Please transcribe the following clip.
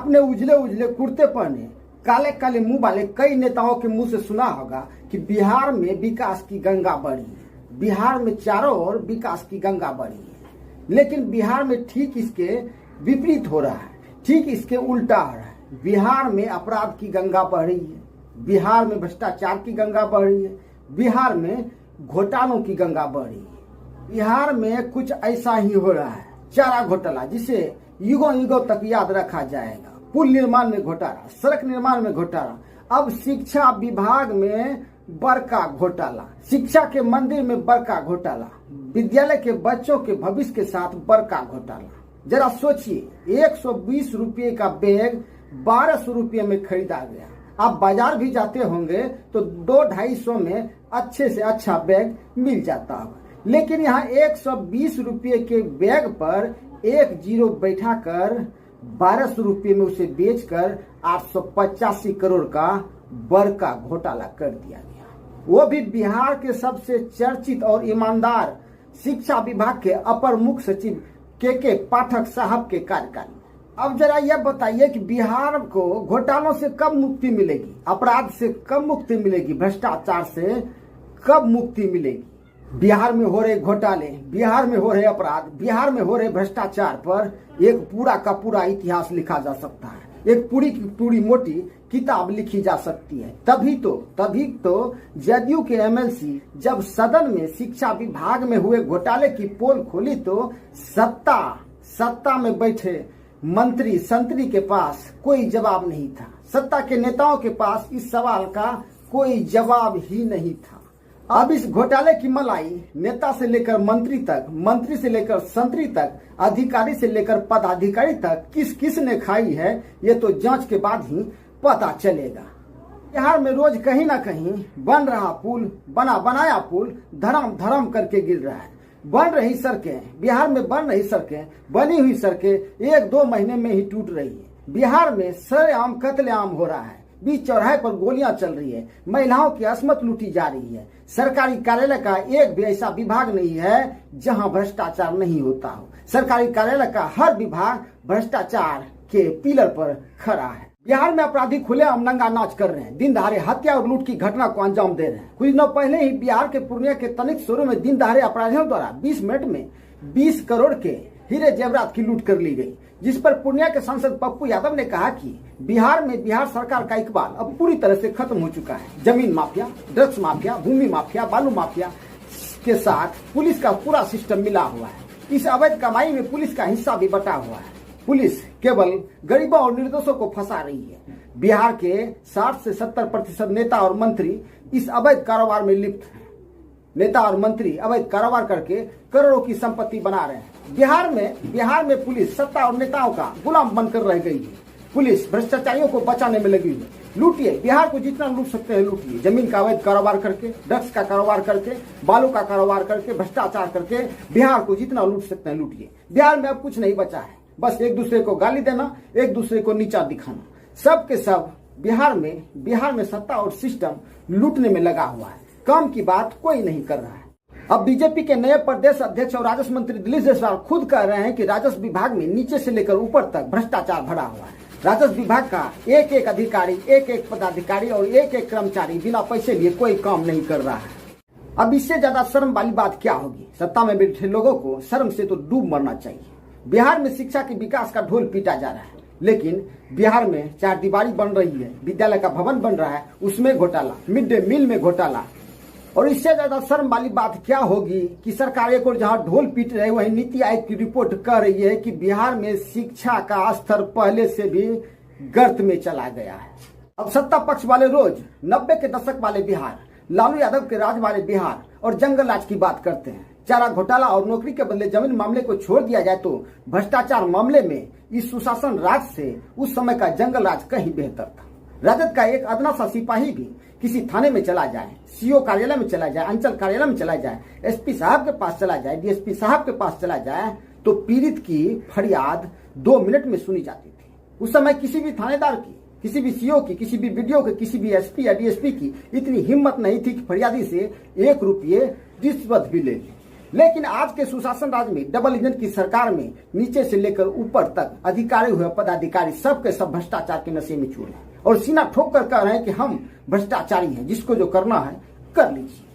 आपने उजले उजले कुर्ते पहने काले काले मुंह वाले कई नेताओं के मुंह से सुना होगा कि बिहार में विकास की गंगा बड़ी है, बिहार में चारों ओर विकास की गंगा बड़ी है। लेकिन बिहार में ठीक इसके विपरीत हो रहा है, ठीक इसके उल्टा हो रहा है। बिहार में अपराध की गंगा बह रही है, बिहार में भ्रष्टाचार की गंगा बह रही है, बिहार में घोटालों की गंगा बह रही है। बिहार में कुछ ऐसा ही हो रहा है, चारा घोटाला जिसे युगों युगों तक याद रखा जाएगा। पुल निर्माण में घोटाला, सड़क निर्माण में घोटाला, अब शिक्षा विभाग में बड़का घोटाला, शिक्षा के मंदिर में बड़का घोटाला, विद्यालय के बच्चों के भविष्य के साथ बड़का घोटाला। जरा सोचिए, 120 रुपये का बैग 1200 रुपये में खरीदा गया। आप बाजार भी जाते होंगे तो 200-250 में अच्छे से अच्छा बैग मिल जाता होगा, लेकिन यहाँ 120 रुपये के बैग पर एक जीरो बैठाकर 1200 रुपये में उसे बेचकर 885 करोड़ का बड़का घोटाला कर दिया गया, वो भी बिहार के सबसे चर्चित और ईमानदार शिक्षा विभाग के अपर मुख्य सचिव के पाठक साहब के कार्यकाल में। अब जरा यह बताइए कि बिहार को घोटालों से कब मुक्ति मिलेगी, अपराध से कब मुक्ति मिलेगी, भ्रष्टाचार से कब मुक्ति मिलेगी। बिहार में हो रहे घोटाले, बिहार में हो रहे अपराध, बिहार में हो रहे भ्रष्टाचार पर एक पूरा का पूरा इतिहास लिखा जा सकता है, एक पूरी की पूरी मोटी किताब लिखी जा सकती है। तभी तो जदयू के एमएलसी जब सदन में शिक्षा विभाग में हुए घोटाले की पोल खोली तो सत्ता में बैठे मंत्री संतरी के पास कोई जवाब नहीं था, सत्ता के नेताओं के पास इस सवाल का कोई जवाब ही नहीं था। अब इस घोटाले की मलाई नेता से लेकर मंत्री तक, मंत्री से लेकर संतरी तक, अधिकारी से लेकर पदाधिकारी तक किस किस ने खाई है, ये तो जांच के बाद ही पता चलेगा। बिहार में रोज कहीं ना कहीं बन रहा पुल, बनाया पुल धड़म करके गिर रहा है। बन रही सड़कें, बिहार में बन रही सड़कें, बनी हुई सड़कें 1-2 महीने में ही टूट रही है। बिहार में सरेआम कत्लेआम हो रहा है, बीच चौराहे पर गोलियां चल रही है, महिलाओं की अस्मत लूटी जा रही है। सरकारी कार्यालय का एक भी ऐसा विभाग नहीं है जहां भ्रष्टाचार नहीं होता हो। सरकारी कार्यालय का हर विभाग भ्रष्टाचार के पिलर पर खड़ा है। बिहार में अपराधी खुलेआम नंगा नाच कर रहे हैं, दिन दहाड़े हत्या और लूट की घटना को अंजाम दे रहे हैं। कुछ दिनों पहले ही बिहार के पूर्णिया के तनिक शोरूम में दिन दहाड़े अपराधियों द्वारा 20 मिनट में 20 करोड़ के हीरे जेवरात की लूट कर ली गई, जिस पर पूर्णिया के सांसद पप्पू यादव ने कहा कि बिहार में बिहार सरकार का इकबाल अब पूरी तरह से खत्म हो चुका है। जमीन माफिया, ड्रग्स माफिया, भूमि माफिया, बालू माफिया के साथ पुलिस का पूरा सिस्टम मिला हुआ है। इस अवैध कमाई में पुलिस का हिस्सा भी बटा हुआ है। पुलिस केवल गरीबों और निर्दोषों को फंसा रही है। बिहार के 60 से 70% नेता और मंत्री इस अवैध कारोबार में लिप्त हैं। नेता और मंत्री अवैध कारोबार करके करोड़ों की संपत्ति बना रहे हैं। बिहार में पुलिस सत्ता और नेताओं का गुलाम बनकर रह गई है। पुलिस भ्रष्टाचारियों को बचाने में लगी हुई है। लूटिए, बिहार को जितना लूट सकते हैं लूटिए। जमीन का अवैध कारोबार करके, ड्रग्स का कारोबार करके, बालू का कारोबार करके, भ्रष्टाचार करके बिहार को जितना लूट सकते हैं लूटिए। बिहार में अब कुछ नहीं बचा है, बस एक दूसरे को गाली देना, एक दूसरे को नीचा दिखाना। सब के सब बिहार में सत्ता और सिस्टम लूटने में लगा हुआ है। काम की बात कोई नहीं कर रहा है। अब बीजेपी के नए प्रदेश अध्यक्ष और राजस्व मंत्री दिलीप जायसवाल खुद कह रहे हैं कि राजस्व विभाग में नीचे से लेकर ऊपर तक भ्रष्टाचार भरा हुआ है। राजस्व विभाग का एक एक अधिकारी, एक एक पदाधिकारी और एक एक कर्मचारी बिना पैसे लिए कोई काम नहीं कर रहा है। अब इससे ज्यादा शर्म वाली बात क्या होगी। सत्ता में बैठे लोगों को शर्म से तो डूब मरना चाहिए। बिहार में शिक्षा के विकास का ढोल पीटा जा रहा है, लेकिन बिहार में चारदीवारी बन रही है, विद्यालय का भवन बन रहा है, उसमें घोटाला, मिड डे मील में घोटाला। और इससे ज्यादा शर्म वाली बात क्या होगी कि सरकार एक और जहां ढोल पीट रही है, वहीं नीति आयोग की रिपोर्ट कह रही है कि बिहार में शिक्षा का स्तर पहले से भी गर्त में चला गया है। अब सत्ता पक्ष वाले रोज 90 के दशक वाले बिहार, लालू यादव के राज वाले बिहार और जंगल राज की बात करते हैं। चारा घोटाला और नौकरी के बदले जमीन मामले को छोड़ दिया जाए तो भ्रष्टाचार मामले में इस सुशासन राज से उस समय का जंगल राज कहीं बेहतर था। राजद का एक अदना सा सिपाही भी किसी थाने में चला जाए, सीओ कार्यालय में चला जाए, अंचल कार्यालय में चला जाए, एसपी साहब के पास चला जाए, डीएसपी साहब के पास चला जाए तो पीड़ित की फरियाद 2 मिनट में सुनी जाती थी। उस समय किसी भी थानेदार की, किसी भी सीओ की, किसी भी बीडीओ की, किसी भी एसपी या डीएसपी की इतनी हिम्मत नहीं थी कि फरियादी से 1 रुपये रिश्वत भी ले ली। लेकिन आज के सुशासन राज में, डबल इंजन की सरकार में, नीचे से लेकर ऊपर तक अधिकारी हुए पदाधिकारी सबके सब भ्रष्टाचार के नशे में चूर हैं और सीना ठोक कर कह रहे हैं कि हम भ्रष्टाचारी हैं, जिसको जो करना है कर लीजिए।